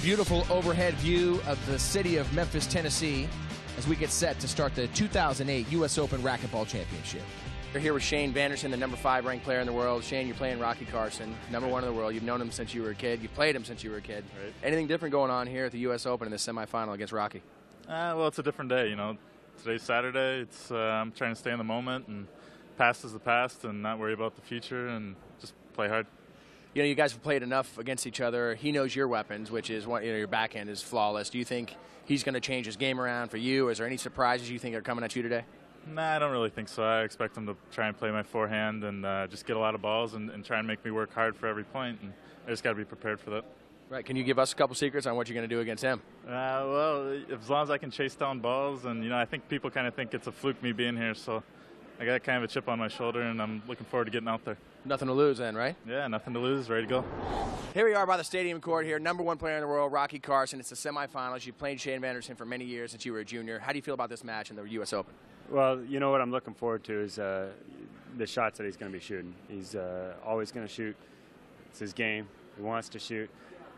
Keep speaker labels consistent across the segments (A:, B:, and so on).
A: beautiful overhead view of the city of Memphis, Tennessee, as we get set to start the 2008 U.S. Open Racquetball Championship. We're here with Shane Vanderson, the #5 ranked player in the world. Shane, you're playing Rocky Carson, #1 in the world. You've known him since you were a kid. You've played him since you were a kid. Right. Anything different going on here at the U.S. Open in the semifinal against Rocky?
B: Well, it's a different day. You know, today's Saturday. It's I'm trying to stay in the moment, and past is the past, and not worry about the future, and just play hard.
A: You know, you guys have played enough against each other. He knows your weapons, which is your backhand is flawless. Do you think he's going to change his game around for you? Is there any surprises you think are coming at you today?
B: Nah, I don't really think so. I expect him to try and play my forehand and just get a lot of balls and try and make me work hard for every point, and I just got to be prepared for that.
A: Right. Can you give us a couple secrets on what you're going to do against him?
B: Well, as long as I can chase down balls, and, you know, I think people kind of think it's a fluke me being here, so I got kind of a chip on my shoulder, and I'm looking forward to getting out there.
A: Nothing to lose then, right?
B: Yeah, nothing to lose. Ready to go.
A: Here we are by the stadium court here. #1 player in the world, Rocky Carson. It's the semifinals. You've played Shane Vanderson for many years since you were a junior. How do you feel about this match in the U.S. Open?
C: Well, you know what I'm looking forward to is the shots that he's going to be shooting. He's always going to shoot. It's his game. He wants to shoot.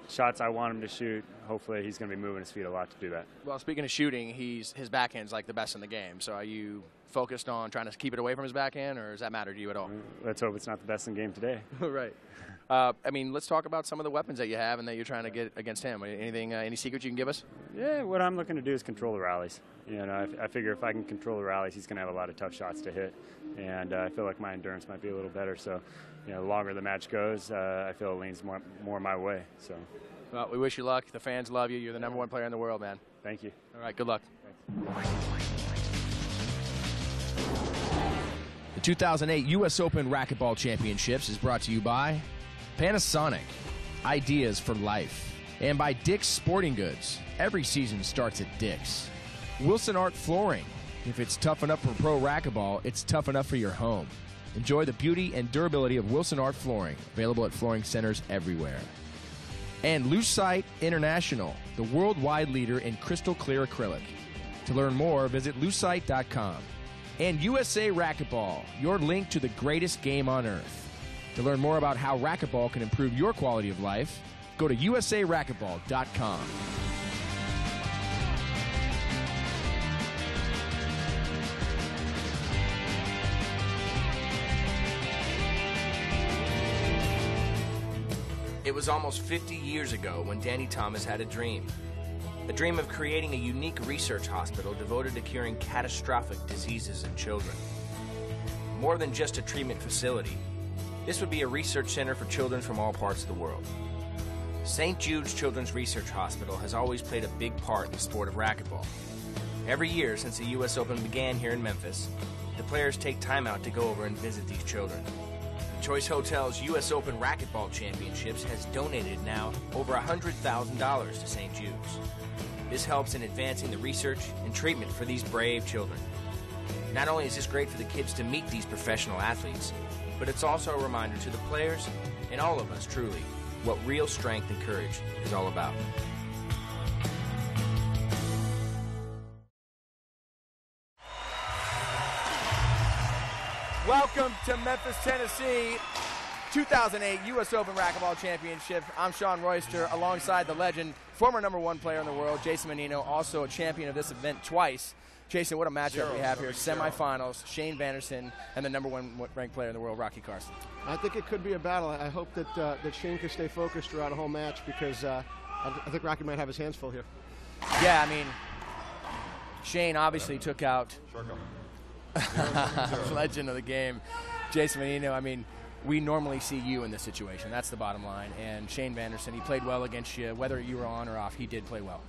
C: Shots I want him to shoot. Hopefully he's going to be moving his feet a lot to do that.
A: Well, speaking of shooting, his backhand's like the best in the game. So are you focused on trying to keep it away from his backhand, or does that matter to you at all?
C: Let's hope it's not the best in the game today.
A: Right. I mean, let's talk about some of the weapons that you have and that you're trying to get against him. Anything, any secrets you can give us?
C: Yeah, what I'm looking to do is control the rallies. You know, I figure if I can control the rallies, he's going to have a lot of tough shots to hit, and I feel like my endurance might be a little better. So, you know, the longer the match goes, I feel it leans more my way. So.
A: Well, we wish you luck. The fans love you. You're the #1 player in the world, man.
C: Thank you.
A: All right, good luck.
C: Thanks.
A: The 2008 U.S. Open Racquetball Championships is brought to you by Panasonic, ideas for life, and by Dick's Sporting Goods. Every season starts at Dick's. Wilson Art Flooring. If it's tough enough for pro racquetball, it's tough enough for your home. Enjoy the beauty and durability of Wilson Art Flooring, available at flooring centers everywhere. And Lucite International, the worldwide leader in crystal clear acrylic. To learn more, visit lucite.com. And USA Racquetball, your link to the greatest game on earth. To learn more about how racquetball can improve your quality of life, go to usaracquetball.com. It was almost 50 years ago when Danny Thomas had a dream of creating a unique research hospital devoted to curing catastrophic diseases in children. More than just a treatment facility, this would be a research center for children from all parts of the world. St. Jude's Children's Research Hospital has always played a big part in the sport of racquetball. Every year since the U.S. Open began here in Memphis, the players take time out to go over and visit these children. Choice Hotels U.S. Open Racquetball Championships has donated now over $100,000 to St. Jude's. This helps in advancing the research and treatment for these brave children. Not only is this great for the kids to meet these professional athletes, but it's also a reminder to the players and all of us truly what real strength and courage is all about. Welcome to Memphis, Tennessee, 2008 U.S. Open Racquetball Championship. I'm Sean Royster, alongside the legend, former #1 player in the world, Jason Menino, also a champion of this event twice. Jason, what a matchup we have here. Semifinals, Shane Vanderson, and the #1 ranked player in the world, Rocky Carson.
D: I think it could be a battle. I hope that that Shane can stay focused throughout the whole match, because I think Rocky might have his hands full here.
A: Yeah, I mean, Shane obviously took out legend of the game, Jason Menino. I mean, we normally see you in this situation. That's the bottom line. And Shane Vanderson, he played well against you. Whether you were on or off, he did play well.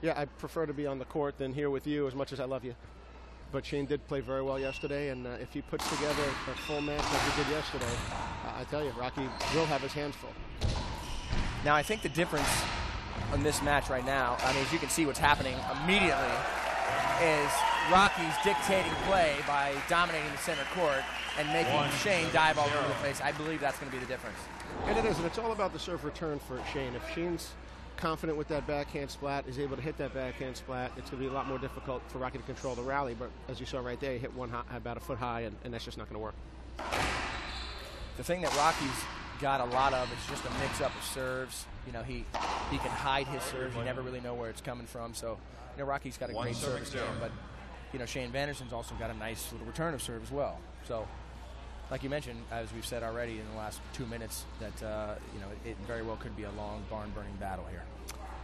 D: Yeah, I prefer to be on the court than here with you, as much as I love you. But Shane did play very well yesterday, and if he puts together a full match like he did yesterday, I tell you, Rocky will have his hands full.
A: Now, I think the difference on this match right now, I mean, as you can see what's happening immediately, is Rocky's dictating play by dominating the center court and making Shane dive all over the place. I believe that's going to be the difference.
D: And it is, and it's all about the serve return for Shane. If Shane's confident with that backhand splat, is able to hit that backhand splat, it's going to be a lot more difficult for Rocky to control the rally. But as you saw right there, he hit one high, about a foot high, and that's just not going to work.
A: The thing that Rocky's got a lot of is just a mix-up of serves. You know, he can hide his serves. You never really know where it's coming from. So, you know, Rocky's got a great service game, but, you know, Shane Vanderson's also got a nice little return of serve as well. So, like you mentioned, as we've said already in the last 2 minutes, that, you know, it very well could be a long, barn-burning battle here.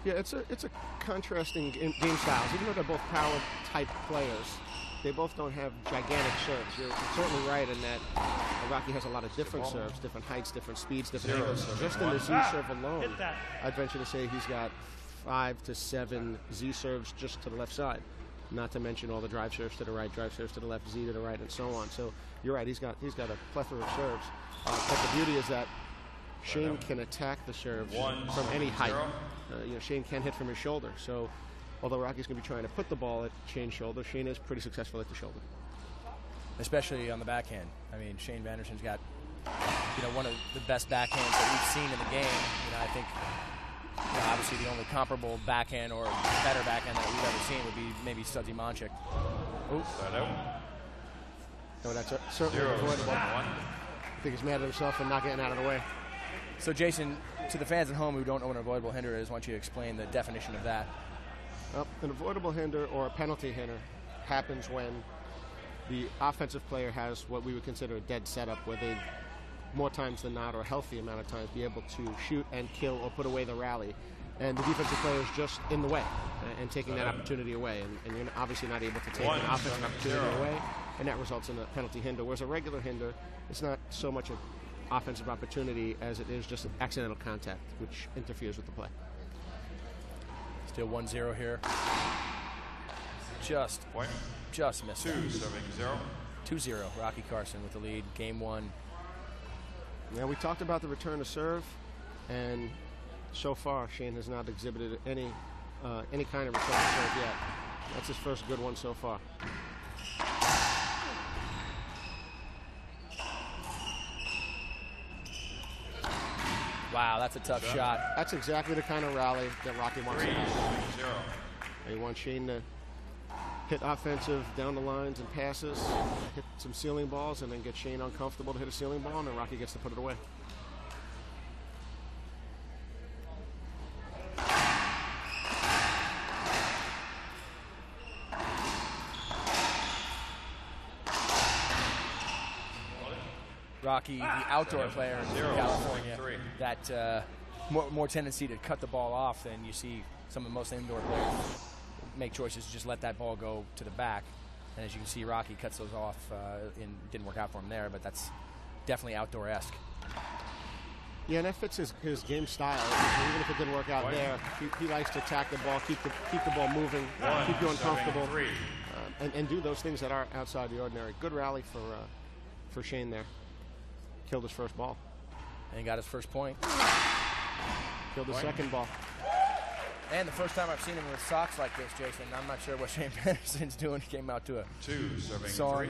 D: Yeah, it's a contrasting game styles. Even though they're both power-type players, they both don't have gigantic serves. You're certainly right in that Rocky has a lot of different serves, different heights, different speeds, different angles. Just in the Z serve alone, I'd venture to say he's got 5 to 7 Z serves just to the left side. Not to mention all the drive serves to the right, drive serves to the left, Z to the right, and so on. So you're right, he's got a plethora of serves. But the beauty is that Shane can attack the serves from any height. You know, Shane can hit from his shoulder. So although Rocky's going to be trying to put the ball at Shane's shoulder, Shane is pretty successful at the shoulder.
A: Especially on the backhand. I mean, Shane Vanderson's got, you know, one of the best backhands that we've seen in the game. You know, I think, you know, obviously the only comparable backhand or better backhand that we've ever seen would be maybe Studzy Monchik.
D: Oh, no, that's certainly avoidable. I think he's mad at himself for not getting out of the way.
A: So, Jason, to the fans at home who don't know what an avoidable hinder is, why don't you explain the definition of that?
D: Well, an avoidable hinder or a penalty hinder happens when the offensive player has what we would consider a dead setup, where they, more times than not, or a healthy amount of times, be able to shoot and kill or put away the rally. And the defensive player is just in the way and taking that opportunity away. And you're obviously not able to take an offensive opportunity away, and that results in a penalty hinder. Whereas a regular hinder, it's not so much an offensive opportunity as it is just an accidental contact, which interferes with the play.
A: Still 1-0 here. Just missed. 2-0. Rocky Carson with the lead. Game 1.
D: Now, we talked about the return to serve, and so far Shane has not exhibited any kind of return to serve yet. That's his first good one so far.
A: Wow, that's a tough shot.
D: That's exactly the kind of rally that Rocky wants to have. He wants Shane to hit offensive down the lines and passes, hit some ceiling balls, and then get Shane uncomfortable to hit a ceiling ball, and then Rocky gets to put it away.
A: Rocky, the outdoor player in California, that more tendency to cut the ball off than you see some of the most indoor players make choices to just let that ball go to the back. And as you can see, Rocky cuts those off. Didn't work out for him there, but that's definitely outdoor-esque.
D: Yeah, and that fits his game style. Even if it didn't work out there, he likes to attack the ball, keep the ball moving, keep you uncomfortable, and do those things that are outside the ordinary. Good rally for Shane there. Killed his first ball.
A: And got his first point.
D: Killed his second ball.
A: And the first time I've seen him with socks like this, Jason, I'm not sure what Shane Vanderson's doing. He came out to a song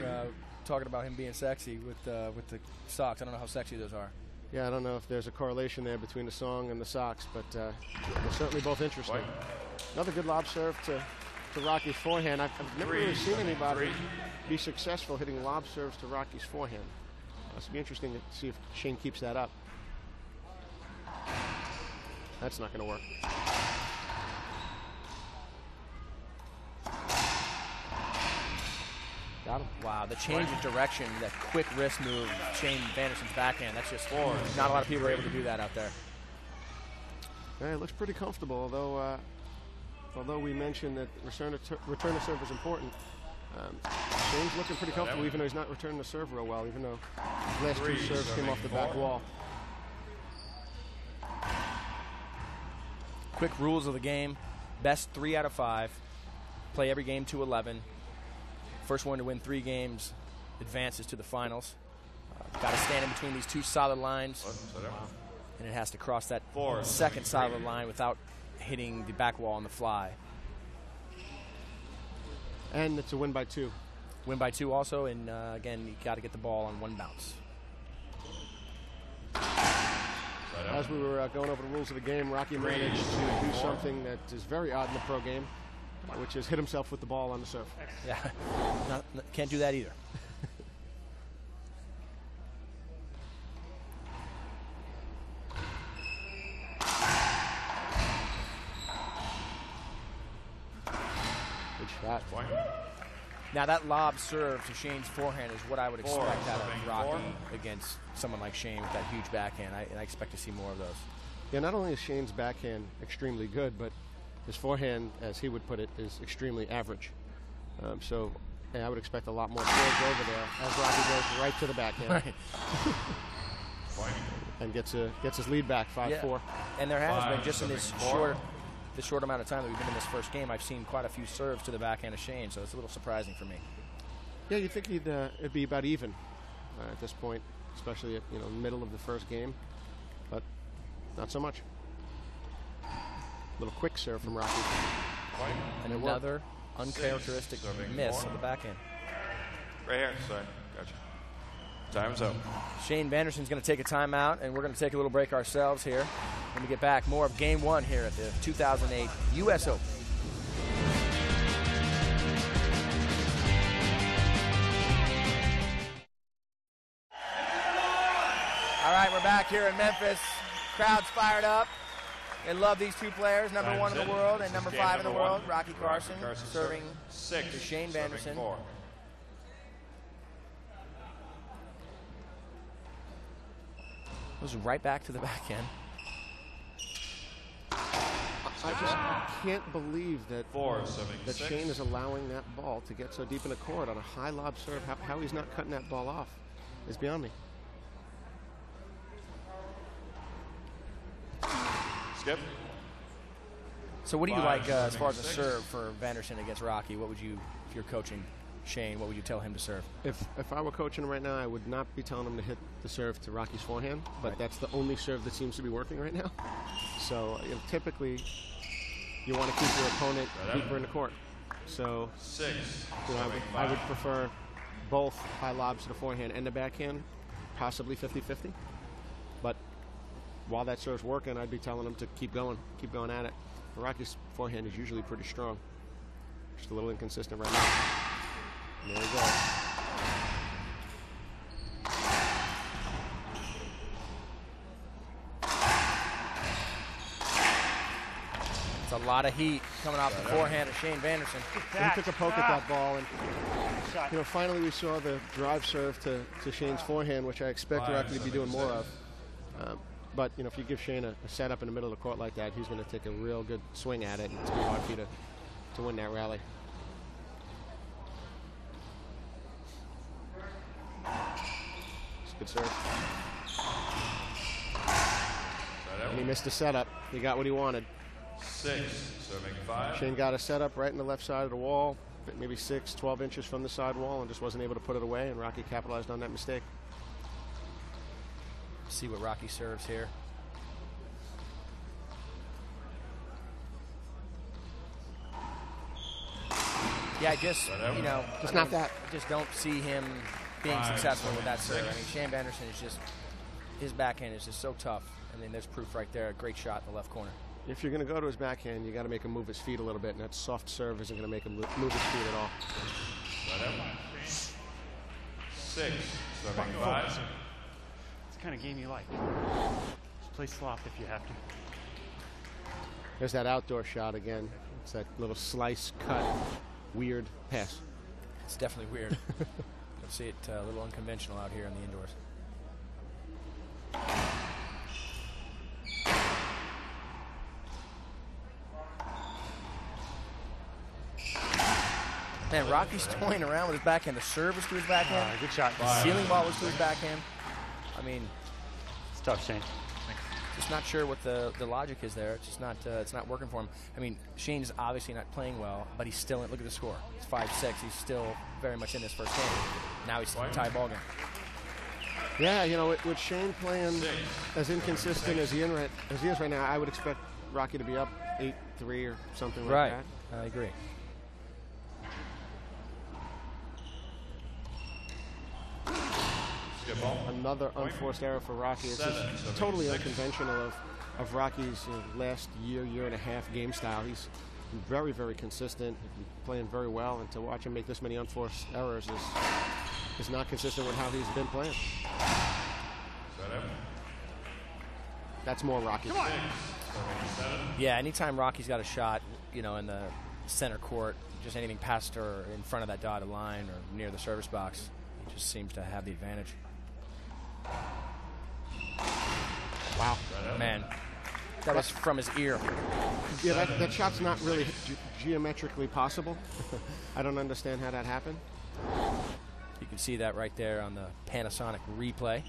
A: talking about him being sexy with the socks. I don't know how sexy those are.
D: Yeah, I don't know if there's a correlation there between the song and the socks, but they're certainly both interesting. Another good lob serve to Rocky's forehand. I've never really seen anybody be successful hitting lob serves to Rocky's forehand. It's be interesting to see if Shane keeps that up. That's not going to work. Got him.
A: Wow, the change of direction, that quick wrist move, Shane Vanderson's backhand, that's just not a lot of people are able to do that out there.
D: Yeah, it looks pretty comfortable, although we mentioned that return to serve is important. Shane's looking pretty comfortable, even though he's not returning the serve real well, even though his last two serves came off the back wall.
A: Quick rules of the game. Best 3 out of 5. Play every game to 11. First one to win 3 games advances to the finals. Got to stand in between these 2 solid lines. And it has to cross that second solid line without hitting the back wall on the fly.
D: And it's a win by 2.
A: Win by 2 also, and again, you got to get the ball on 1 bounce.
D: As we were going over the rules of the game, Rocky managed to do something that is very odd in the pro game, which is hit himself with the ball on the serve.
A: Yeah, can't do that either.
D: shot.
A: Now that lob serve to Shane's forehand is what I would expect out of Rocky against someone like Shane with that huge backhand. I expect to see more of those.
D: Yeah, not only is Shane's backhand extremely good, but his forehand, as he would put it, is extremely average. So I would expect a lot more serves over there as Rocky goes right to the backhand.
A: Right.
D: And gets his lead back 5-4.
A: Yeah. And there has been, just in this short amount of time that we've been in this first game, I've seen quite a few serves to the backhand of Shane, so it's a little surprising for me.
D: Yeah, you'd think it'd be about even at this point, especially at the middle of the first game, but not so much. Little quick serve from Rocky.
A: And another uncharacteristic miss of the backhand.
E: Right here. Sorry. Gotcha. Time's up.
A: Shane Vanderson's going to take a timeout, and we're going to take a little break ourselves here. When we get back, more of Game 1 here at the 2008 US Open. All right, we're back here in Memphis. Crowd's fired up. They love these two players, number 1 in the world and number 5 in the world. Rocky Carson serving to Shane Vanderson. Goes right back to the backhand.
D: I just can't believe that Shane is allowing that ball to get so deep in the court on a high lob serve. How he's not cutting that ball off is beyond me.
E: Skip.
A: So what do you like as far as a serve for Vanderson against Rocky? What would you, if you're coaching Shane, what would you tell him to serve?
D: If I were coaching him right now, I would not be telling him to hit the serve to Rocky's forehand, but that's the only serve that seems to be working right now. So typically, you want to keep your opponent deeper in the court. So I would prefer both high lobs to the forehand and the backhand, possibly 50-50. But while that serve's working, I'd be telling him to keep going at it. Rocky's forehand is usually pretty strong. Just a little inconsistent right now. There we go.
A: It's a lot of heat coming off the forehand of Shane Vanderson.
D: He took a poke at that ball, and finally we saw the drive serve to Shane's forehand, which I expect Rocky to be doing more of. But if you give Shane a setup in the middle of the court like that, he's going to take a real good swing at it, and it's going to be hard for you to win that rally. It's a good serve. And he missed the setup. He got what he wanted.
E: 6, serving 5.
D: Shane got a setup right in the left side of the wall, maybe 12 inches from the side wall, and just wasn't able to put it away, and Rocky capitalized on that mistake.
A: See what Rocky serves here. Yeah, I just don't see him being successful with that serve. I mean, Shane Vanderson is just, his backhand is just so tough. I mean, there's proof right there. A great shot in the left corner.
D: If you're going to go to his backhand, you got to make him move his feet a little bit, and that soft serve isn't going to make him move his feet at all.
E: 6, serving 5.
F: It's the kind of game you like. Just play slop if you have to.
D: There's that outdoor shot again. It's that little slice, cut, weird pass.
A: It's definitely weird. You'll see it a little unconventional out here in the indoors. Man, Rocky's toying around with his backhand. The serve was to his backhand.
F: Good shot.
A: The ceiling ball was to his backhand. I mean,
F: it's tough, Shane.
A: Just not sure what the logic is there. It's just not it's not working for him. I mean, Shane's obviously not playing well, but he's still in. Look at the score. It's 5-6. He's still very much in this first game. Now he's in a tie ball game.
D: Yeah, with Shane playing as inconsistent as he is right now, I would expect Rocky to be up 8-3 or something like that.
A: I agree.
D: Another unforced error for Rocky. It's just totally unconventional of Rocky's last year and a half game style. He's very, very consistent, playing very well, and to watch him make this many unforced errors is not consistent with how he's been playing. That's more Rocky.
A: Yeah, anytime Rocky's got a shot, in the center court, just anything past or in front of that dotted line or near the service box, he just seems to have the advantage. Wow, man, that was from his ear.
D: Yeah, that shot's not really geometrically possible. I don't understand how that happened.
A: You can see that right there on the Panasonic replay.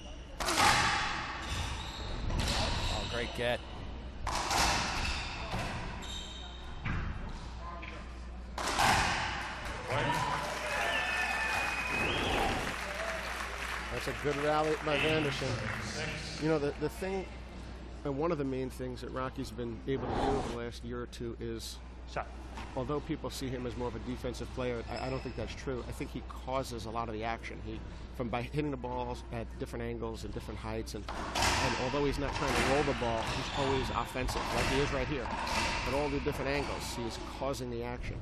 A: Oh, great get.
D: That's a good rally by Vanderson. You know, the thing, and one of the main things that Rocky's been able to do over the last year or two is,
F: Shot.
D: although people see him as more of a defensive player, I don't think that's true. I think he causes a lot of the action. By hitting the balls at different angles and different heights, and although he's not trying to roll the ball, he's always offensive, like he is right here. At all the different angles, he's causing the action.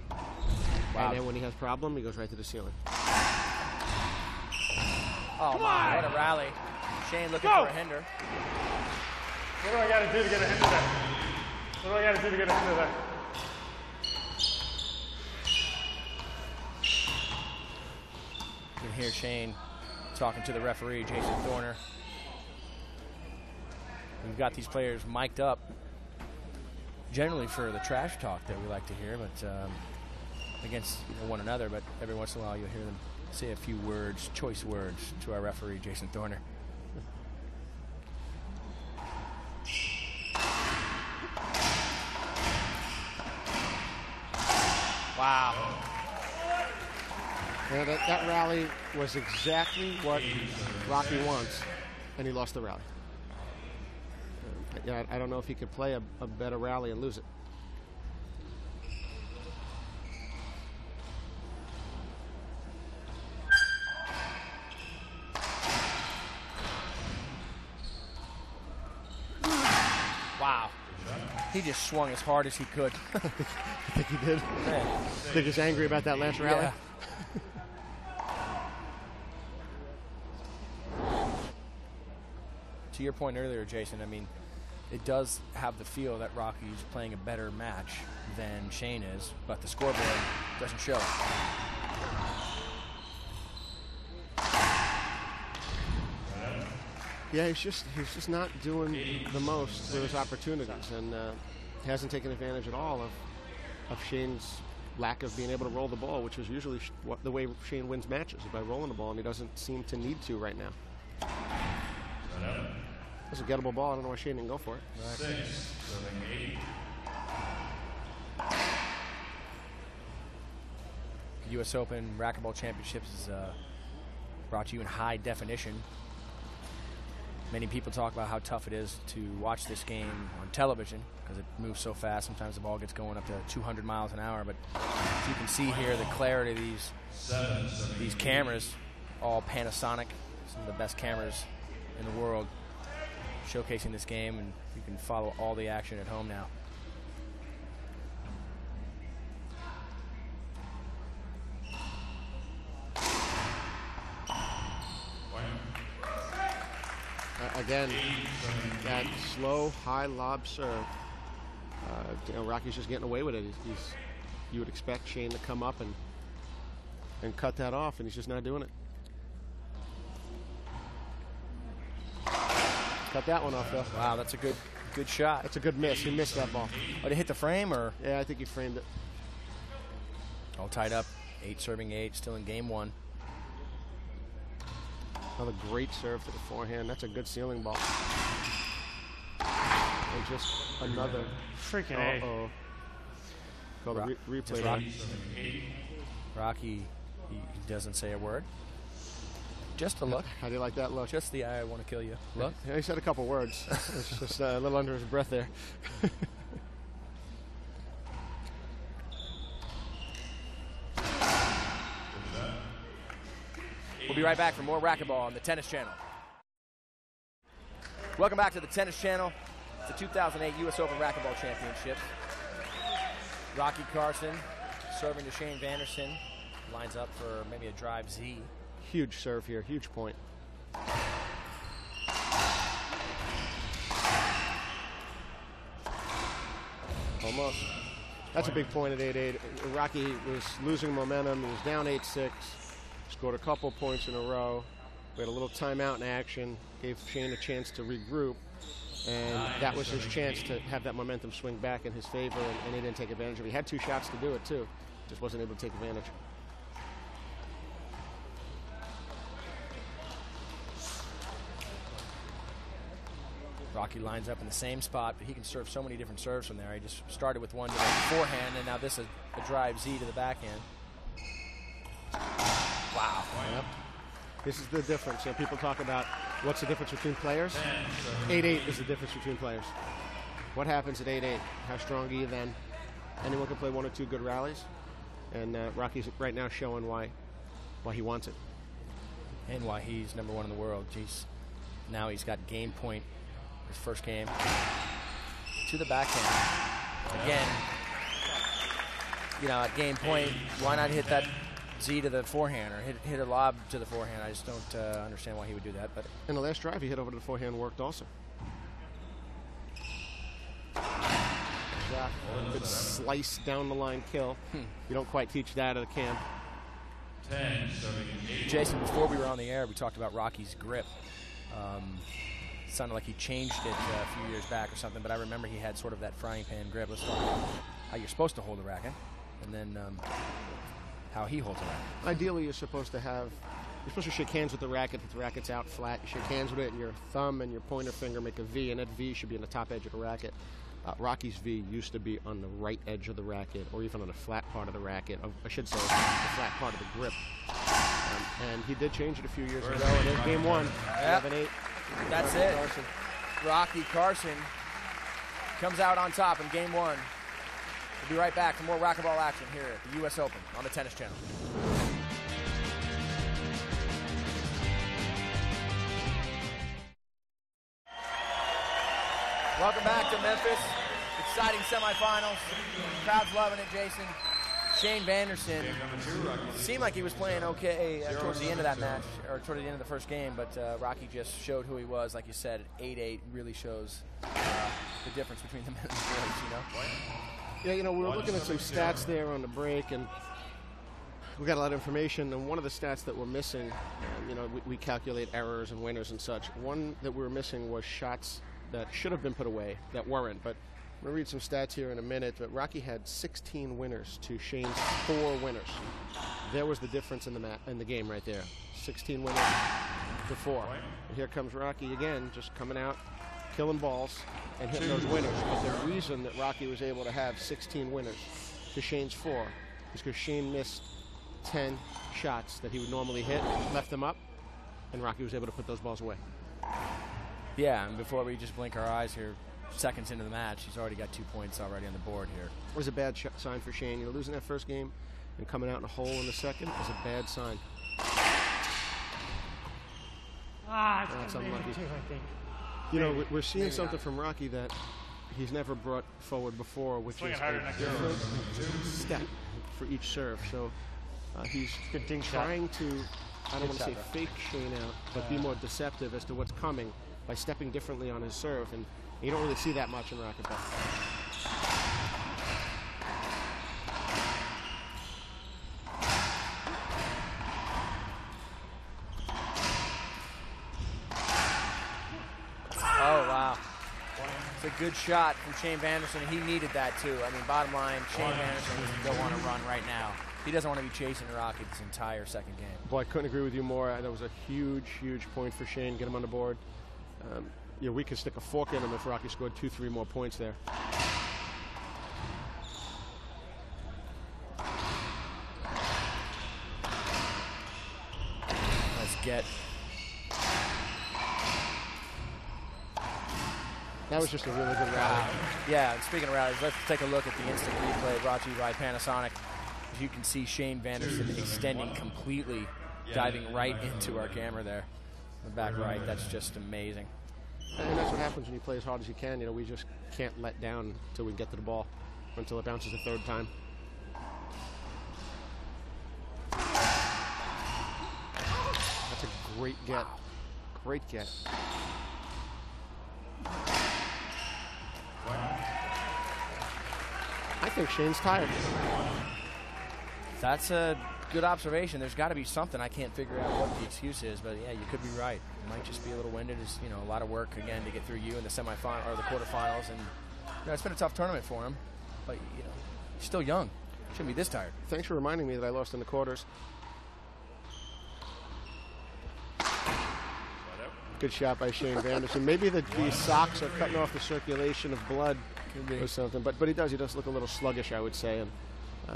D: Wow. And then when he has a problem, he goes right to the ceiling.
A: Oh, my, what a rally. Shane looking for a hinder.
F: What do I got to do to get a hinder there? What do I got to do to get a hinder there?
A: You can hear Shane talking to the referee, Jason Thorner. We've got these players mic'd up, generally for the trash talk that we like to hear, but against one another, but every once in a while you'll hear them say a few words, choice words, to our referee, Jason Thorner. Wow.
D: Yeah, that rally was exactly what Rocky wants, and he lost the rally. Yeah, I don't know if he could play a better rally and lose it.
A: Wow. He just swung as hard as he could.
D: I think he did.
A: Man.
D: They're just angry about that last rally.
A: Yeah. To your point earlier, Jason, I mean, it does have the feel that Rocky's playing a better match than Shane is, but the scoreboard doesn't show.
D: Yeah, he's just not doing the most with his opportunities, and hasn't taken advantage at all of Shane's lack of being able to roll the ball, which is usually the way Shane wins matches, is by rolling the ball, and he doesn't seem to need to right now. That's a gettable ball. I don't know why Shane didn't go for it.
A: Right. US Open Racquetball Championships is brought to you in high definition. Many people talk about how tough it is to watch this game on television because it moves so fast. Sometimes the ball gets going up to 200 miles an hour. But as you can see here, the clarity of these cameras, all Panasonic, some of the best cameras in the world, showcasing this game, and you can follow all the action at home now.
D: Again, that slow, high lob serve. Rocky's just getting away with it. You would expect Shane to come up and cut that off, and he's just not doing it. Cut that one off, though.
A: Wow, that's a good shot.
D: That's a good miss. He missed that ball.
A: Oh, did it hit the frame, or?
D: Yeah, I think he framed it.
A: All tied up. 8-8, still in game one.
D: Another great serve to the forehand. That's a good ceiling ball. And just another.
F: Freaking A.
D: Uh-oh. Call the replay.
A: Rocky, he doesn't say a word. Just a look.
D: How do you like that look?
A: Just the I want to kill you look.
D: Yeah, he said a couple words. It's just a little under his breath there.
A: We'll be right back for more Racquetball on the Tennis Channel. Welcome back to the Tennis Channel. It's the 2008 US Open Racquetball Championship. Rocky Carson serving to Shane Vanderson. Lines up for maybe a drive Z.
D: Huge serve here, huge point.
A: Almost.
D: That's a big point at 8-8. Rocky was losing momentum. He was down 8-6. Scored a couple points in a row. We had a little timeout in action. Gave Shane a chance to regroup. And that was his chance to have that momentum swing back in his favor, and he didn't take advantage of it. He had 2 shots to do it, too. Just wasn't able to take advantage.
G: Rocky lines up in the same spot, but he can serve so many different serves from there. He just started with one to the forehand, and now this is a drive Z to the backhand. Wow.
D: Yep. This is the difference. People talk about what's the difference between players. 8-8 is the difference between players. What happens at 8-8? How strong are you then? Anyone can play 1 or 2 good rallies, and Rocky's right now showing why he wants it.
G: And why he's #1 in the world. Now he's got game point. His first game to the backhand. Again, at game point, why not hit that Z to the forehand or hit a lob to the forehand? I just don't understand why he would do that. But
D: in the last drive, he hit over to the forehand, worked also. Shot, good slice down the line kill. You don't quite teach that at a camp.
G: Jason, before we were on the air, we talked about Rocky's grip. Sounded like he changed it a few years back or something, but I remember he had sort of that frying pan grip. Let's talk about how you're supposed to hold a racket, and then how he holds a racket.
D: Ideally, you're supposed to shake hands with the racket if the racket's out flat. You shake hands with it, and your thumb and your pointer finger make a V, and that V should be on the top edge of the racket. Rocky's V used to be on the right edge of the racket, or even on the flat part of the racket. I should say the flat part of the grip. And he did change it a few years ago, and there's game 1.
G: Yep.
D: 11-8.
G: That's it.
D: Carson.
G: Rocky Carson comes out on top in game 1. We'll be right back for more racquetball action here at the US Open on the Tennis Channel. Welcome back to Memphis. Exciting semifinals. Crowd's loving it, Jason. Shane Vanderson seemed like he was playing okay towards the end of that match, or towards the end of the first game, but Rocky just showed who he was. Like you said, 8-8 really shows the difference between the men and the boys,
D: Yeah, we were looking at some stats there on the break, and we got a lot of information, and one of the stats that we're missing, we calculate errors and winners and such. One that we were missing was shots that should have been put away that weren't, but I'm going to read some stats here in a minute, but Rocky had 16 winners to Shane's 4 winners. There was the difference in the game right there. 16 winners to 4. And here comes Rocky again, just coming out, killing balls, and hitting those winners. But the reason that Rocky was able to have 16 winners to Shane's 4 is because Shane missed 10 shots that he would normally hit, left them up, and Rocky was able to put those balls away.
G: Yeah, and before we just blink our eyes here, seconds into the match, he's already got 2 points already on the board here.
D: It was a bad sign for Shane. Losing that first game and coming out in a hole in the second is a bad sign.
F: That's
D: unlucky.
F: too, I think.
D: We're seeing something from Rocky that he's never brought forward before, which is a different step for each serve. So he's trying to, I don't want to say fake Shane out, but be more deceptive as to what's coming by stepping differently on his serve. And you don't really see that much in racquetball.
G: Oh, wow. It's a good shot from Shane Vanderson. He needed that, too. I mean, bottom line, Shane Vanderson needs to go on a run right now. He doesn't want to be chasing Rocky this entire second game.
D: Boy, I couldn't agree with you more. That was a huge, huge point for Shane. Get him on the board. We could stick a fork in him if Rocky scored 2-3 more points there.
G: Let's get.
D: That was just a really good rally.
G: Yeah, and speaking of rallies, let's take a look at the instant replay brought to you by Panasonic. As you can see, Shane Vanderson extending completely, diving right into our camera there. In the back right, that's just amazing.
D: And that's what happens when you play as hard as you can. We just can't let down until we get to the ball, until it bounces a third time. That's a great get. Great get. I think Shane's tired.
G: That's a good observation. There's got to be something. I can't figure out what the excuse is, but yeah, you could be right. It might just be a little winded. It's, you know, a lot of work again to get through you in the semifinal or the quarterfinals, and you know, it's been a tough tournament for him. But you know, he's still young. Shouldn't be this tired.
D: Thanks for reminding me that I lost in the quarters. Good shot by Shane Vanderson. Maybe these socks are cutting off the circulation of blood or something. But he does look a little sluggish, I would say. And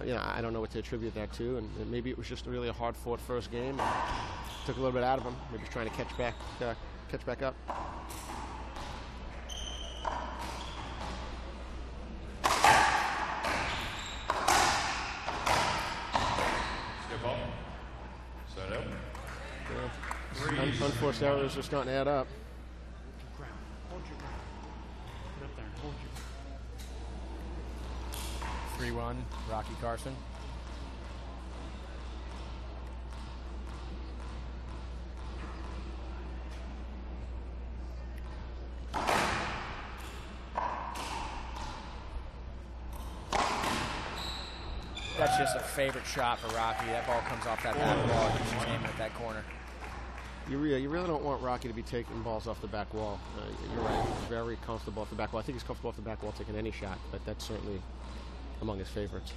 D: you know, I don't know what to attribute that to. And maybe it was just really a hard-fought first game. Took a little bit out of him. Maybe he's trying to catch back up. Unforced errors are starting to add up.
F: Hold your ground. Get up there and hold your ground.
G: 3-1, Rocky Carson. That's just a favorite shot for Rocky. That ball comes off that back wall. He's just aiming at that corner.
D: You really don't want Rocky to be taking balls off the back wall. You're right. He's very comfortable off the back wall. I think he's comfortable off the back wall taking any shot, but that's certainly among his favorites.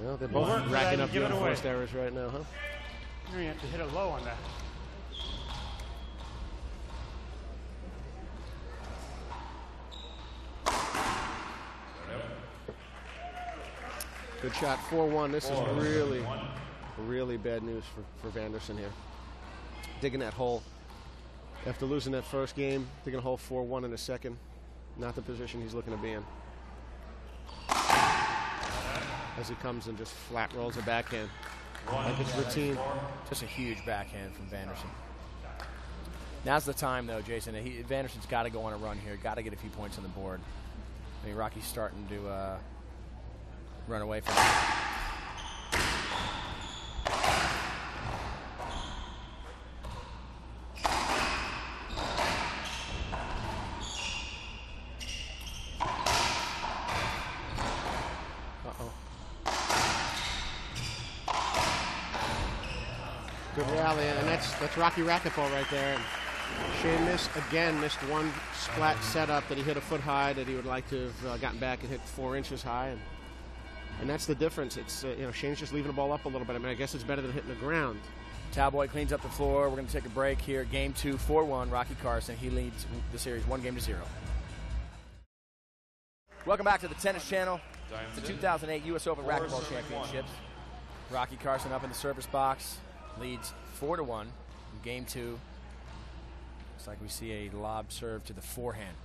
D: Well, they're both racking up the unforced errors right now, huh?
F: You're going to have to hit it low on that.
D: Good shot, 4-1. This is really bad news for Vanderson here. Digging that hole. After losing that first game, digging a hole 4-1 in the second. Not the position he's looking to be in. As he comes and just flat rolls a backhand. Like it's routine.
G: Just a huge backhand from Vanderson. Now's the time, though, Jason. Vanderson's got to go on a run here. Got to get a few points on the board. I mean, Rocky's starting to run away from it.
D: Good rally, and that's Rocky Racquetball right there. And Shane missed one splat setup that he hit a foot high that he would like to have gotten back and hit 4 inches high. And that's the difference. It's you know, Shane's just leaving the ball up a little bit. I mean, I guess it's better than hitting the ground.
G: Cowboy cleans up the floor. We're going to take a break here. Game 2, 4-1, Rocky Carson. He leads the series 1-0. Welcome back to the Tennis Channel. It's the 2008 US Open Racquetball Championships. Rocky Carson up in the service box. Leads 4-1 in Game 2. Looks like we see a lob serve to the forehand.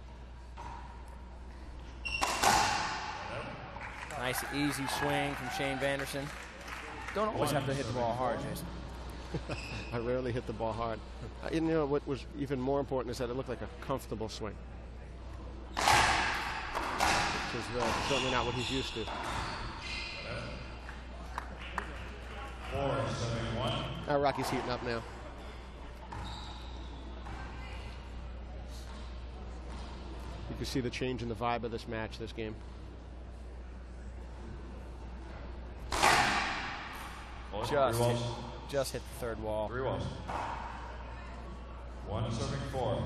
G: Nice, easy swing from Shane Vanderson. Don't always have to hit the ball hard, Jason.
D: I rarely hit the ball hard. You know, what was even more important is that it looked like a comfortable swing. Which is certainly not what he's used to. 4-7-1. Rocky's heating up now. You can see the change in the vibe of this match, this game.
G: Just hit the third wall.
E: 3 walls. 1-4.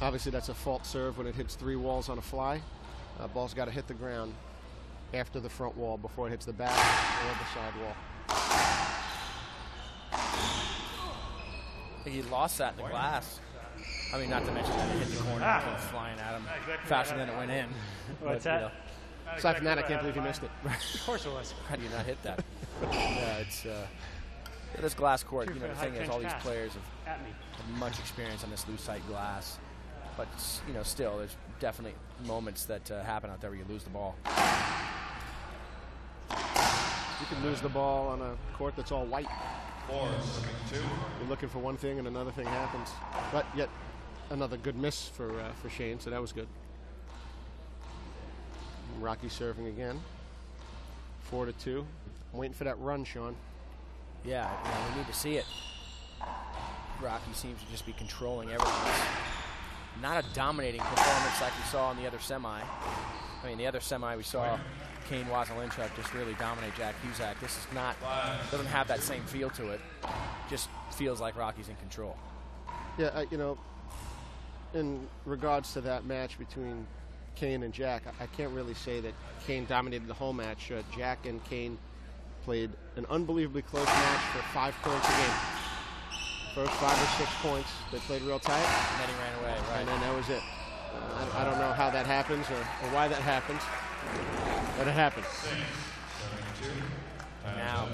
D: Obviously, that's a fault serve when it hits 3 walls on a fly. Ball's got to hit the ground after the front wall before it hits the back or the side wall.
G: I think he lost that in the glass. I mean, not to mention that it hit the corner and came flying at him faster than it went in.
F: What's that?
D: Aside from that, I can't believe he missed it.
F: Of course it was.
G: How do you not hit that? Yeah, it's this glass court. You know, the thing is, all these players have much experience on this lucite glass, but you know, still, there's definitely moments that happen out there where you lose the ball.
D: You can lose the ball on a court that's all white.
E: 4-2.
D: You're looking for one thing and another thing happens. But yet another good miss for Shane, so that was good. Rocky serving again. 4-2. I'm waiting for that run, Sean.
G: Yeah, we need to see it. Rocky seems to just be controlling everything. Not a dominating performance like we saw in the other semi. I mean, the other semi we saw Kane Wazelinchuk just really dominate Jack Cusack. This is not, doesn't have that same feel to it. Just feels like Rocky's in control.
D: Yeah, in regards to that match between Kane and Jack, I can't really say that Kane dominated the whole match. Jack and Kane played an unbelievably close match for 5 points a game. First 5 or 6 points, they played real tight.
G: And then he ran away, right.
D: And then that was it. I don't know how that happens or why that happens, but it happens.
G: Now,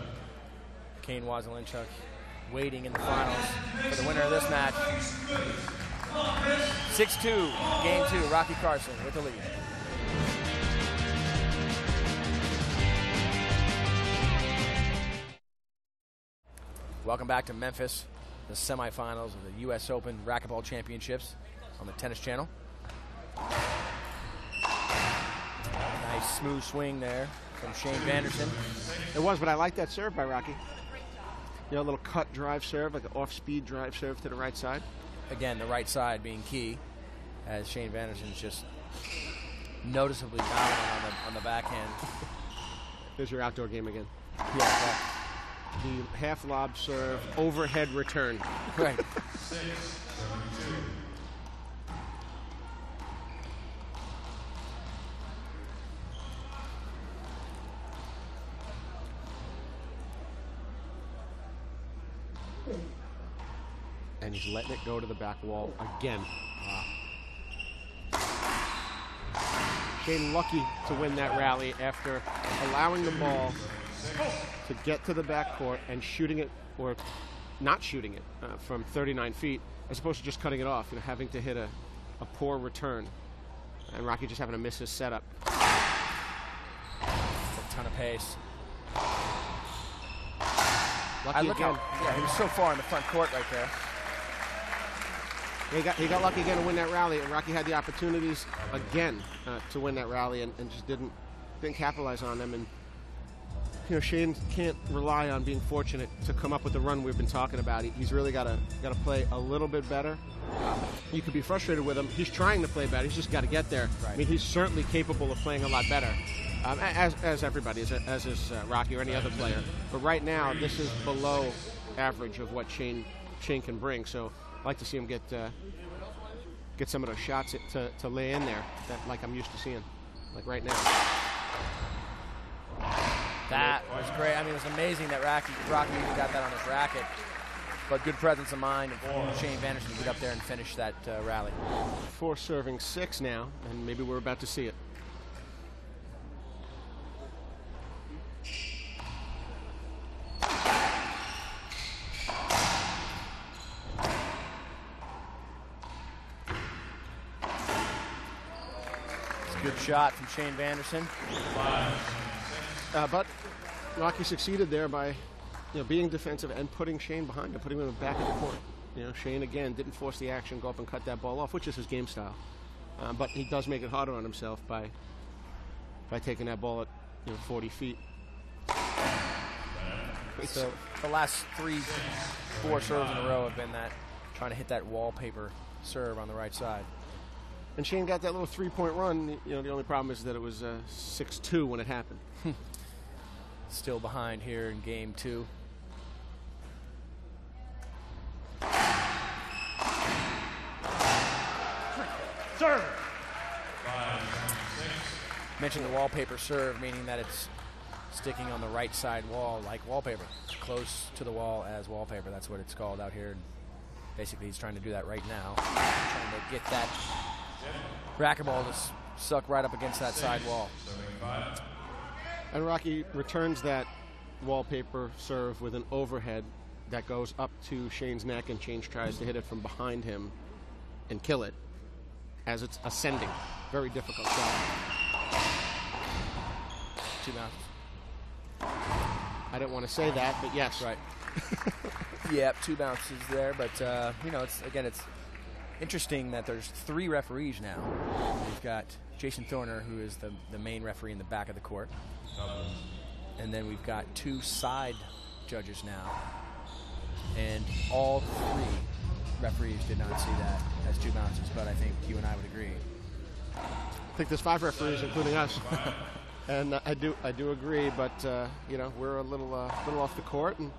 G: Kane Wazelinchuk waiting in the finals for the winner of this match. 6-2, game 2, Rocky Carson with the lead. Welcome back to Memphis, the semifinals of the US Open Racquetball Championships on the Tennis Channel. Nice smooth swing there from Shane Vanderson.
D: It was, but I like that serve by Rocky. A little cut drive serve, like an off-speed drive serve to the right side.
G: Again, the right side being key, as Shane Vanderson's just noticeably dominant on the backhand.
D: There's your outdoor game again.
G: Yeah,
D: the half lob serve, overhead return.
G: right.
D: And he's letting it go to the back wall again. Shane lucky to win that rally after allowing the ball to get to the backcourt and shooting it, or not shooting it, from 39 feet, as opposed to just cutting it off, having to hit a poor return. And Rocky just having to miss his setup.
G: A ton of pace.
D: Lucky again.
G: He was so far in the front court right there.
D: He got lucky again to win that rally, and Rocky had the opportunities again to win that rally and just didn't capitalize on them. And Shane can't rely on being fortunate to come up with the run we've been talking about. He's really got to play a little bit better. You could be frustrated with him. He's trying to play better. He's just got to get there.
G: Right.
D: I mean, he's certainly capable of playing a lot better, as everybody, as is Rocky or any other player. But right now, this is below average of what Shane can bring. So I'd like to see him get some of those shots to lay in there, like I'm used to seeing, like right now.
G: That was great. I mean, it was amazing that Rocky even got that on his racket. But good presence of mind of Shane Vanderson to get up there and finish that rally.
D: 4 serving 6 now, and maybe we're about to see it.
G: Good shot from Shane Vanderson.
D: But Rocky succeeded there by being defensive and putting Shane behind him, putting him back in the court. Shane, again, didn't force the action, go up and cut that ball off, which is his game style. But he does make it harder on himself by taking that ball at 40 feet.
G: So the last 3-4 serves in a row have been that, trying to hit that wallpaper serve on the right side.
D: And Shane got that little 3-point run. The only problem is that it was 6-2 when it happened.
G: Still behind here in game 2.
F: Serve.
G: Mentioned the wallpaper serve, meaning that it's sticking on the right side wall like wallpaper. Close to the wall as wallpaper. That's what it's called out here. And basically, he's trying to do that right now. Trying to get that racquetball to suck right up against that side wall.
D: And Rocky returns that wallpaper serve with an overhead that goes up to Shane's neck, and Shane tries to hit it from behind him and kill it as it's ascending. Very difficult shot.
G: 2 bounces.
D: I didn't want to say that, but yes.
G: Right. Yep, 2 bounces there, but it's interesting that there's 3 referees now. We've got Jason Thorner, who is the main referee in the back of the court. And then we've got 2 side judges now. And all 3 referees did not see that as 2 bounces, but I think you and I would agree.
D: I think there's 5 referees, including us. And I do agree, but you know, we're a little off the court, and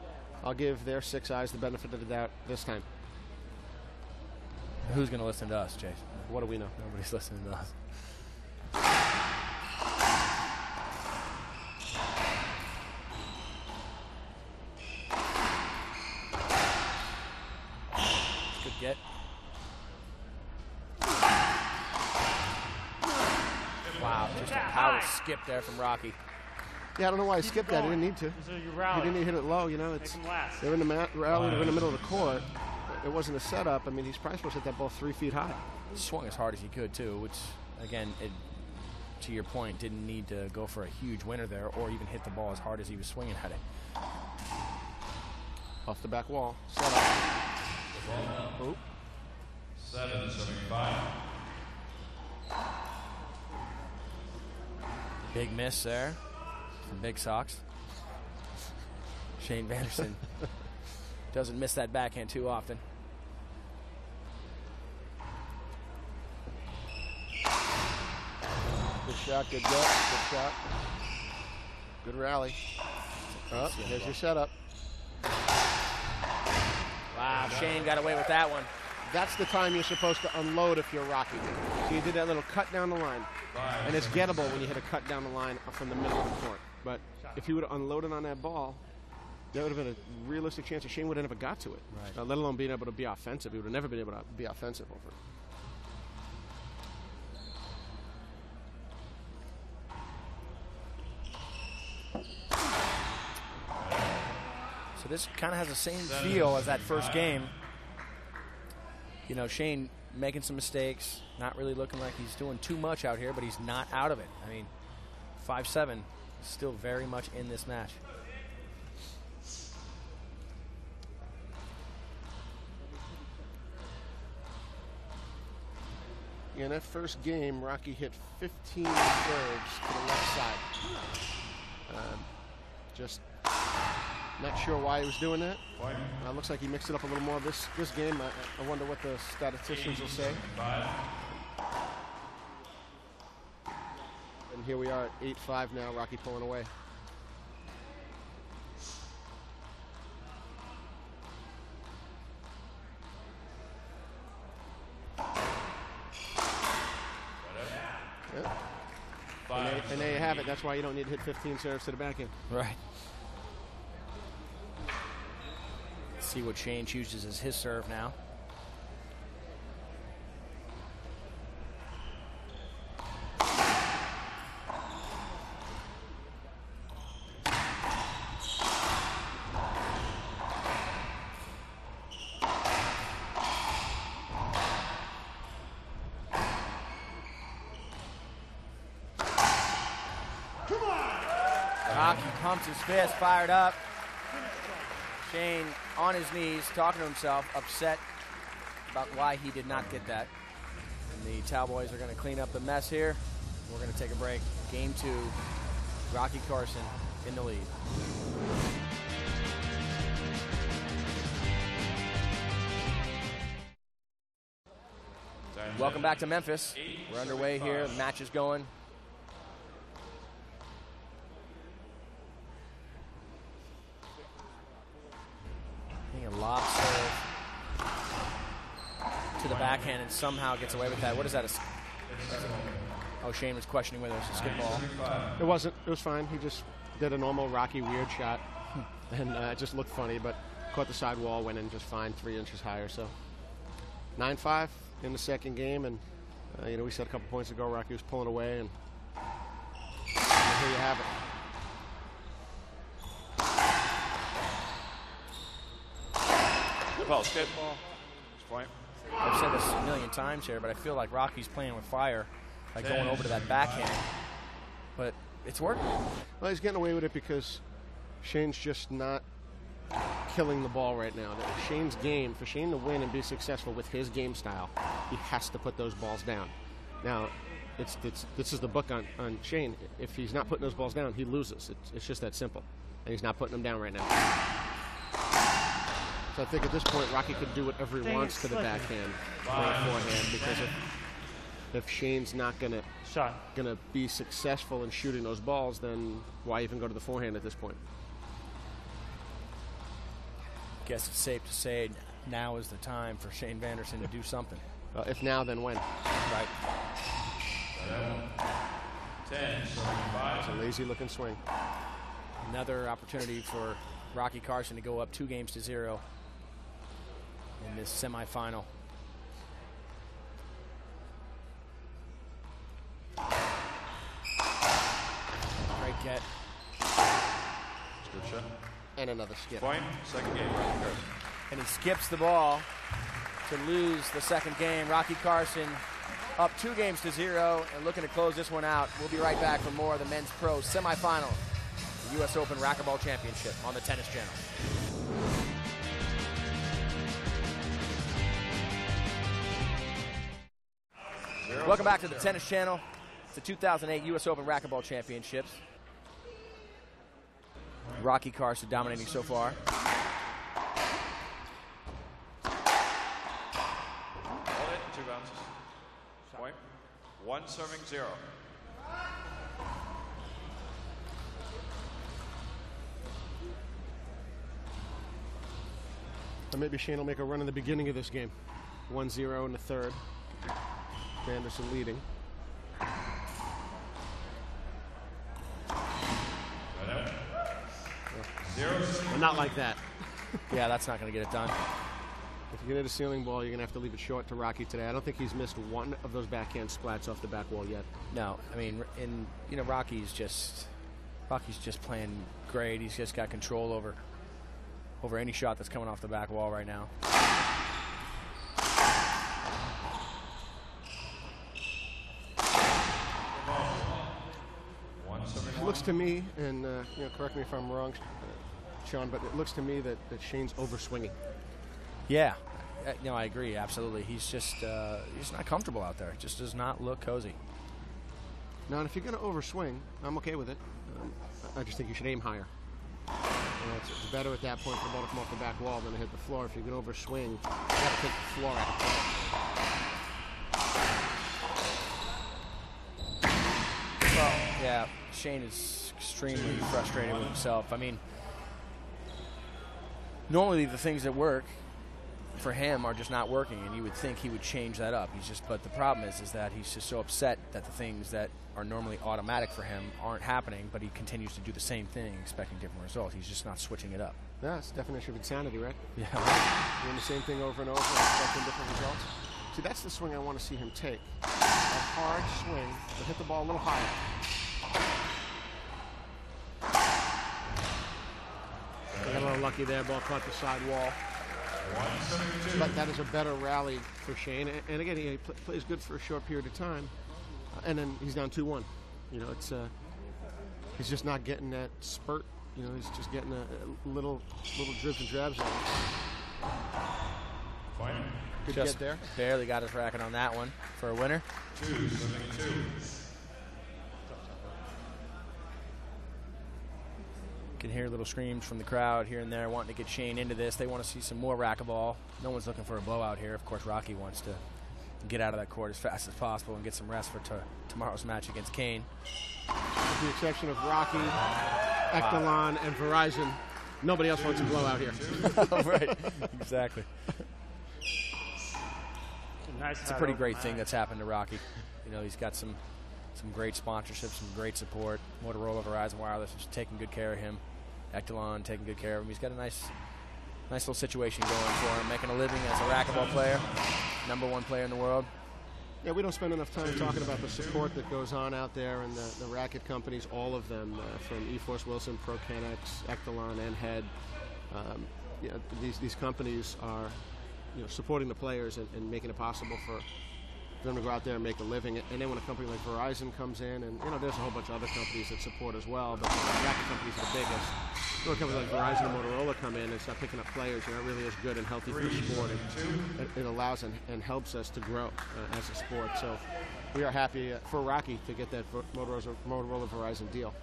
D: I'll give their 6 eyes the benefit of the doubt this time.
G: Who's going to listen to us, Jason?
D: What do we know?
G: Nobody's listening to us. Good get. Wow, just a power skip there from Rocky.
D: Yeah, I don't know why he skipped that. He didn't need to. He didn't need to hit it low. You know, they're in the rally. They're in the middle of the court. It wasn't a setup. I mean, he's probably supposed to hit that ball 3 feet high.
G: He swung as hard as he could, too, which, again, to your point, didn't need to go for a huge winner there or even hit the ball as hard as he was swinging at it.
D: Off the back wall. Setup. Oh.
E: 7-75.
G: Big miss there from Big Sox. Shane Vanderson doesn't miss that backhand too often.
D: Good shot, good gut, good shot. Good rally. Oh, here's your setup.
G: Wow, Shane got away with that one.
D: That's the time you're supposed to unload if you're Rocky. So you did that little cut down the line. And it's gettable when you hit a cut down the line from the middle of the court. But if you would have unloaded on that ball, there would have been a realistic chance that Shane would have never got to it.
G: Right.
D: Let alone being able to be offensive. He would have never been able to be offensive over it.
G: So this kind of has the same feel as that first game. You know, Shane making some mistakes, not really looking like he's doing too much out here, but he's not out of it. I mean, 5-7 is still very much in this match.
D: In that first game, Rocky hit 15 serves to the left side. Just not sure why he was doing that. Looks like he mixed it up a little more this game. I wonder what the statisticians will say. And here we are at 8-5 now, Rocky pulling away. Yep. And there you have it. That's why you don't need to hit 15 serves to the backhand.
G: Right. See what Shane chooses as his serve now. Rocky pumps his fist, fired up. Shane on his knees, talking to himself, upset about why he did not get that. And the Cowboys are going to clean up the mess here. We're going to take a break. Game 2, Rocky Carson in the lead. Welcome back to Memphis. We're underway here. The match is going. A lob serve to the backhand and somehow gets away with that. What is that? Oh, Shane was questioning whether it was a skip ball.
D: It wasn't. It was fine. He just did a normal Rocky weird shot. And it just looked funny, but caught the side wall, went in just fine, 3 inches higher. So 9-5 in the second game. And, you know, we said a couple points ago Rocky was pulling away. And here you have it.
E: Ball, skip ball. Point.
G: I've said this a million times here, but I feel like Rocky's playing with fire by going over to that backhand. But it's working.
D: Well, he's getting away with it because Shane's just not killing the ball right now. Shane's game, for Shane to win and be successful with his game style, he has to put those balls down. Now, this is the book on Shane. If he's not putting those balls down, he loses. It's just that simple. And he's not putting them down right now. So I think at this point, Rocky could do whatever he wants to the backhand or the forehand, because if Shane's not gonna be successful in shooting those balls, then why even go to the forehand at this point?
G: Guess it's safe to say now is the time for Shane Vanderson to do something.
D: If now, then when?
G: Right.
E: 10,
D: It's a lazy-looking swing.
G: Another opportunity for Rocky Carson to go up 2-0 in this semifinal. Great get.
E: Good shot.
D: And another skip.
E: Point, second game, Rocky Carson.
G: And he skips the ball to lose the second game. Rocky Carson up 2-0 and looking to close this one out. We'll be right back for more of the Men's Pro semifinal, the US Open Racquetball Championship on the Tennis Channel. Welcome back to the Tennis Channel. It's the 2008 US Open Racquetball Championships. Rocky Carson dominating so far.
E: Hold it, 2 bounces. Point. 1 serving 0.
D: Or maybe Shane will make a run in the beginning of this game. 1-0 in the third. Vanderson leading. Well, not like that.
G: Yeah, that's not going to get it done.
D: If you get at a ceiling ball, you're going to have to leave it short to Rocky today. I don't think he's missed one of those backhand splats off the back wall yet.
G: No, I mean, Rocky's just playing great. He's just got control over any shot that's coming off the back wall right now.
D: It looks to me, and correct me if I'm wrong, Sean, but it looks to me that Shane's overswinging.
G: Yeah, no, I agree, absolutely. He's just not comfortable out there. It just does not look cozy.
D: Now, and if you're going to overswing, I'm okay with it. I just think you should aim higher. It's better at that point for the ball to come off the back wall than to hit the floor. If you're going to overswing, you got to take the floor out of play.
G: Well, yeah, Shane is extremely frustrated with himself. I mean, normally the things that work for him are just not working, and you would think he would change that up. But the problem is that he's just so upset that the things that are normally automatic for him aren't happening, but he continues to do the same thing, expecting different results. He's just not switching it up.
D: Yeah, it's the definition of insanity, right?
G: Yeah.
D: Doing the same thing over and over and expecting different results. See, that's the swing I want to see him take. A hard swing, but hit the ball a little higher. Got a little lucky there. Ball caught the side wall. But that is a better rally for Shane. And again, he plays good for a short period of time. And then he's down 2-1. It's he's just not getting that spurt. He's just getting a little dribs and drabs on it. Good
G: Just
D: get there.
G: Barely got his racket on that one for a winner.
E: 2-2.
G: You can hear little screams from the crowd here and there wanting to get Shane into this. They want to see some more racquetball. No one's looking for a blowout here. Of course, Rocky wants to get out of that court as fast as possible and get some rest for tomorrow's match against Kane.
D: With the exception of Rocky, Ektelon, and Verizon, nobody else wants a blowout here.
G: Right, exactly. It's a pretty great thing that's happened to Rocky. He's got some great sponsorships, some great support. Motorola, Verizon Wireless is taking good care of him. Ektelon taking good care of him. He's got a nice little situation going for him, making a living as a racquetball player, #1 player in the world.
D: Yeah, we don't spend enough time talking about the support that goes on out there, and the racket companies, all of them, from eForce Wilson, ProKennex, Ektelon, and Head. These companies are supporting the players and making it possible for them to go out there and make a living. And then when a company like Verizon comes in, and there's a whole bunch of other companies that support as well, but the racket companies are the biggest. Well, companies like Verizon and Motorola come in and start picking up players who are really as good and healthy for the sport, and it allows and helps us to grow as a sport. So we are happy for Rocky to get that Motorola Verizon deal.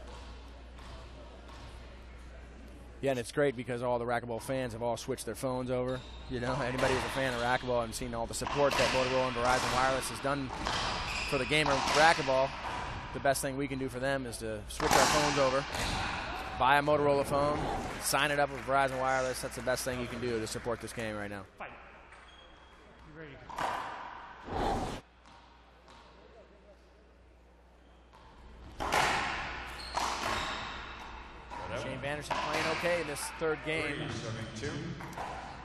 G: Yeah, and it's great because all the racquetball fans have all switched their phones over. You know, anybody who's a fan of racquetball and seen all the support that Motorola and Verizon Wireless has done for the game of racquetball, the best thing we can do for them is to switch our phones over, buy a Motorola phone, sign it up with Verizon Wireless. That's the best thing you can do to support this game right now.
F: Fight. You ready to go?
G: Shane Vanderson playing okay in this third game.
D: You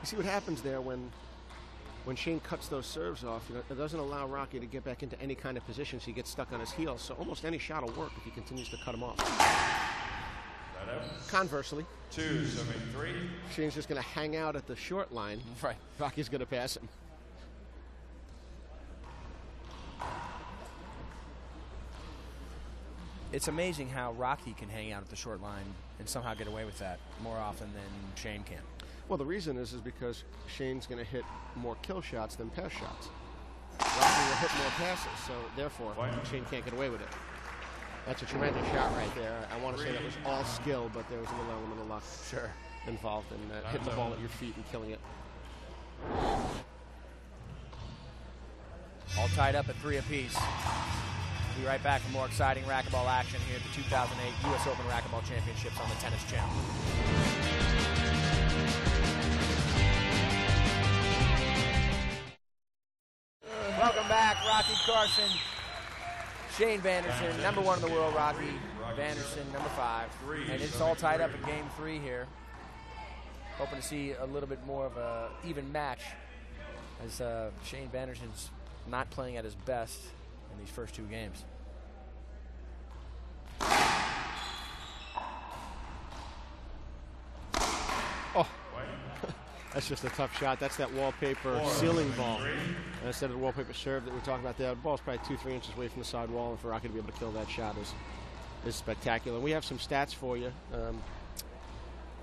D: see what happens there when Shane cuts those serves off, you know, it doesn't allow Rocky to get back into any kind of position, so he gets stuck on his heels. So almost any shot will work if he continues to cut him off. Conversely,
E: 2-3.
D: Shane's just going to hang out at the short line.
G: Right.
D: Rocky's going to pass him.
G: It's amazing how Rocky can hang out at the short line and somehow get away with that more often than Shane can.
D: Well, the reason is because Shane's going to hit more kill shots than pass shots. Rocky will hit more passes, so therefore Shane can't get away with it. That's a tremendous shot right there. I want to say that was all skill, but there was a little element of luck involved in hitting the ball at your feet and killing it.
G: All tied up at 3 apiece. We'll be right back for more exciting racquetball action here at the 2008 US Open Racquetball Championships on the Tennis Channel. Welcome back, Rocky Carson. Shane Vanderson, number 1 in the world, Rocky Vanderson, number 5. And it's all tied up in game 3 here. Hoping to see a little bit more of an even match as Shane Vanderson's not playing at his best in these first 2 games.
D: Oh, that's just a tough shot. That's that wallpaper ceiling ball. And instead of the wallpaper serve that we're talking about there, the ball's probably 2-3 inches away from the side wall, and for Rocky to be able to kill that shot is spectacular. We have some stats for you.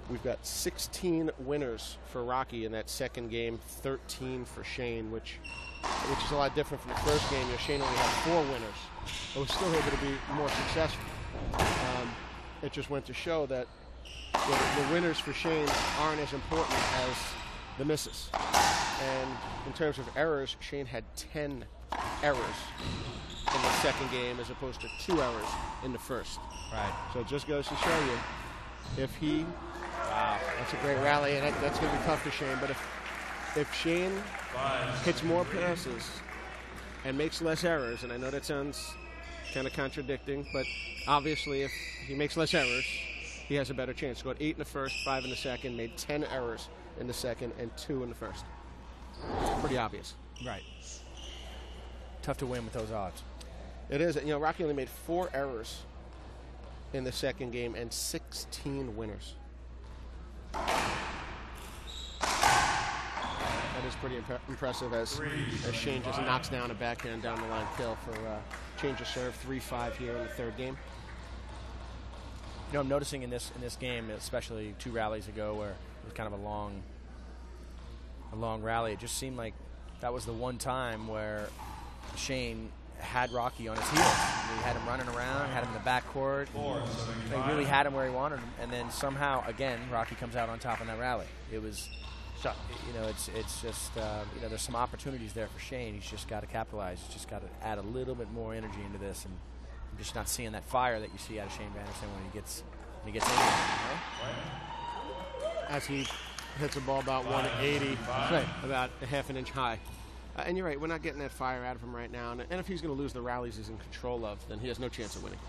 D: We've got 16 winners for Rocky in that second game, 13 for Shane, which is a lot different from the first game. You know, Shane only had 4 winners, but was still able to be more successful. It just went to show that the winners for Shane aren't as important as the misses. And in terms of errors, Shane had 10 errors in the second game as opposed to 2 errors in the first.
G: Right.
D: So it just goes to show you if he... Wow, that's a great rally, and that's going to be tough to Shane. But if Shane hits more passes and makes less errors, and I know that sounds kind of contradicting, but obviously if he makes less errors, he has a better chance. Scored 8 in the first, 5 in the second, made 10 errors in the second, and 2 in the first. It's pretty obvious.
G: Right. Tough to win with those odds.
D: It is. You know, Rocky only made 4 errors in the second game and 16 winners. That is pretty impressive as Shane just knocks down a backhand down the line kill for change of serve, 3-5 here in the third game.
G: You know, I'm noticing in this game, especially 2 rallies ago, where it was kind of a long rally. It just seemed like that was the one time where Shane had Rocky on his heels. He had him running around, had him in the backcourt. They really had him where he wanted him, and then somehow, again, Rocky comes out on top in that rally. It was, you know, it's just, you know, there's some opportunities there for Shane. He's just got to capitalize. He's just got to add a little bit more energy into this, and I'm just not seeing that fire that you see out of Shane Vanderson when he gets in there, you know?
D: As he hits a ball about 180, about a half an inch high. And you're right, we're not getting that fire out of him right now. And if he's going to lose the rallies he's in control of, then he has no chance of winning.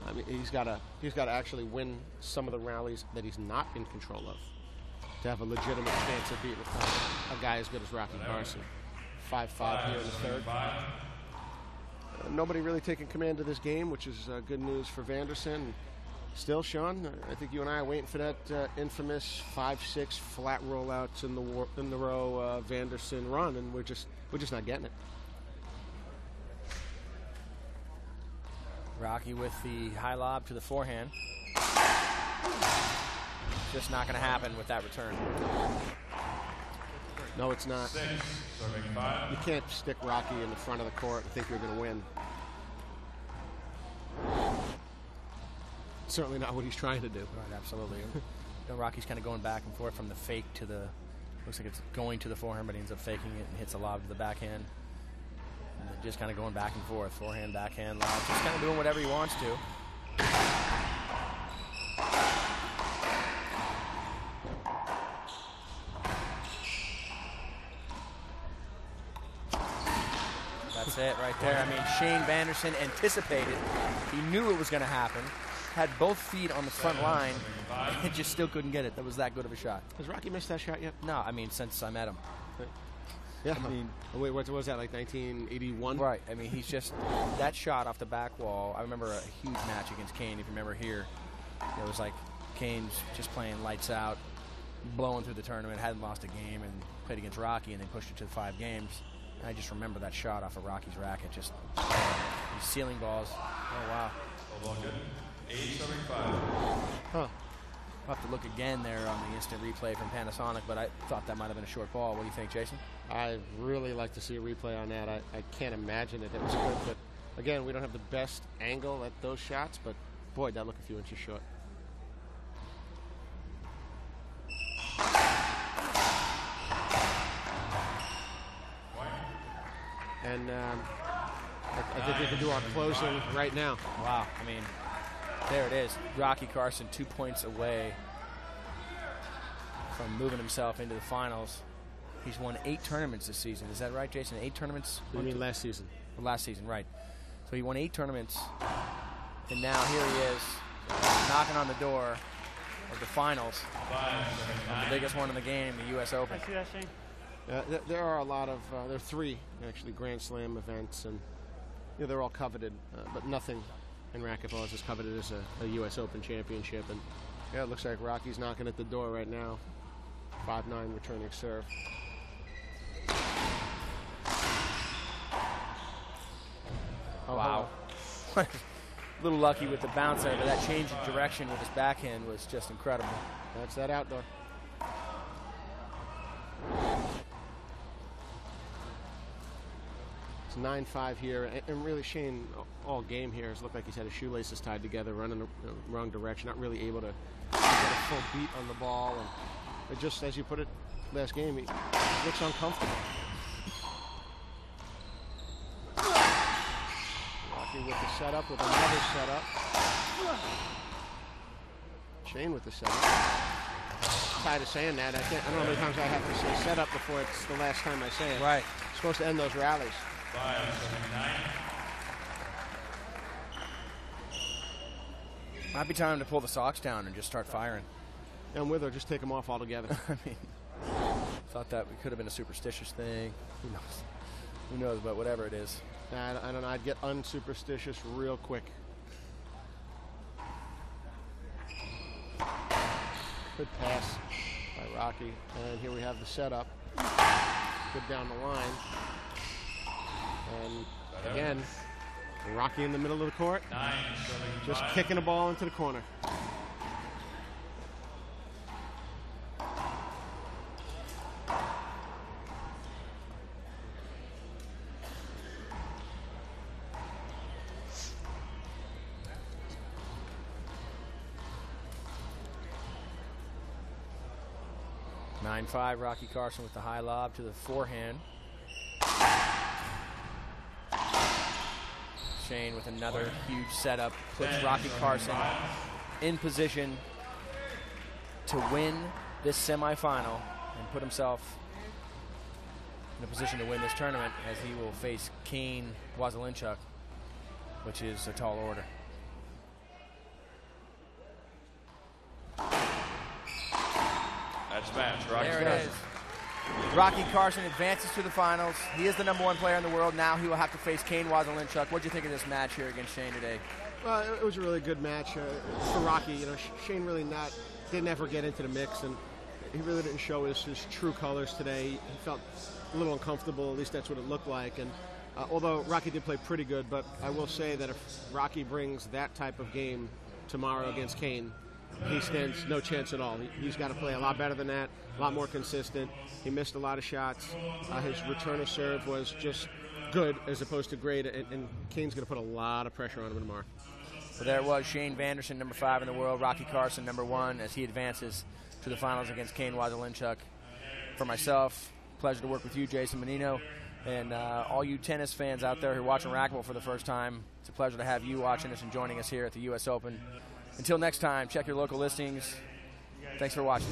D: I mean, he's got to actually win some of the rallies that he's not in control of to have a legitimate chance of beating a guy as good as Rocky Carson. 5-5 here in the third. Nobody really taking command of this game, which is good news for Vanderson. Still, Sean, I think you and I are waiting for that infamous 5-6 flat rollouts in the row Vanderson run, and we're just not getting it.
G: Rocky with the high lob to the forehand. It's just not going to happen with that return.
D: No, it's not. You can't stick Rocky in the front of the court and think you're going to win. Certainly not what he's trying to do.
G: Right, absolutely. Rocky's kind of going back and forth from the fake to the, looks like it's going to the forehand, but he ends up faking it and hits a lob to the backhand. And just kind of going back and forth, forehand, backhand, lob. Just kind of doing whatever he wants to. That's it right there. I mean, Shane Vanderson anticipated. He knew it was going to happen. Had both feet on the front line, and just still couldn't get it. That was that good of a shot.
D: Has Rocky missed that shot yet?
G: No, I mean, since I met him.
D: Yeah. I mean, wait, what was that, like 1981?
G: Right. I mean, he's just, that shot off the back wall. I remember a huge match against Kane, if you remember here. It was like Kane's just playing lights out, blowing through the tournament, hadn't lost a game, and played against Rocky, and they pushed it to 5 games. And I just remember that shot off of Rocky's racket, just these ceiling balls. Oh, wow.
D: Huh.
G: I'll have to look again there on the instant replay from Panasonic, but I thought that might have been a short ball. What do you think, Jason?
D: I'd really like to see a replay on that. I can't imagine that it was good, but again, we don't have the best angle at those shots, but boy, that looked a few inches short. And I think we can do our closing right now.
G: Wow, I mean, there it is. Rocky Carson 2 points away from moving himself into the finals. He's won 8 tournaments this season. Is that right, Jason? 8 tournaments?
D: You mean last season?
G: Last season, right. So he won 8 tournaments, and now here he is knocking on the door of the finals, the biggest one in the game, the US Open.
F: I see that, Shane.
D: There are a lot of, there are 3 actually Grand Slam events, and they're all coveted, but nothing in racquetball is as coveted as a US Open championship. And yeah, it looks like Rocky's knocking at the door right now. 5-9 returning serve.
G: Wow. A little lucky with the bounce there, but that change of direction with his backhand was just incredible.
D: That's that outdoor. It's 9-5 here, and really Shane all game here has looked like he's had his shoelaces tied together, running the wrong direction, not really able to get a full beat on the ball, and it just, as you put it last game, he looks uncomfortable. Rocky with the setup, with another setup. Shane with the setup. Tired of saying that. I don't know how many times I have to say setup before it's the last time I say it.
G: Right.
D: It's supposed to end those rallies.
E: 5-7-9.
G: Might be time to pull the socks down and just start firing.
D: And with her, just take them off altogether.
G: I mean, thought that could have been a superstitious thing. Who knows? Who knows? But whatever it is.
D: I don't know. I'd get unsuperstitious real quick. Good pass by Rocky. And here we have the setup. Good down the line. And again, Rocky in the middle of the court. Just kicking the ball into the corner.
G: (9-5) Rocky Carson with the high lob to the forehand. Shane with another huge setup puts Rocky Carson in position to win this semifinal and put himself in a position to win this tournament, as he will face Kane Wazelinchuk, which is a tall order.
E: That's match. Rocky
G: There it
E: Carson.
G: is. Rocky Carson advances to the finals. He is the #1 player in the world. Now he will have to face Kane Wazelinchuk. What do you think of this match here against Shane today?
D: Well, it was a really good match for Rocky. Shane really didn't ever get into the mix, and he really didn't show his true colors today. He felt a little uncomfortable. At least that's what it looked like. And although Rocky did play pretty good, but I will say that if Rocky brings that type of game tomorrow against Kane, he stands no chance at all. He's got to play a lot better than that, a lot more consistent. He missed a lot of shots. His return of serve was just good as opposed to great, and Kane's going to put a lot of pressure on him tomorrow.
G: So there it was, Shane Vanderson, number 5 in the world, Rocky Carson, number 1, as he advances to the finals against Kane Wazelinchuk. For myself, pleasure to work with you, Jason Menino, and all you tennis fans out there who are watching racquetball for the first time. It's a pleasure to have you watching us and joining us here at the US Open. Until next time, check your local listings. Thanks for watching.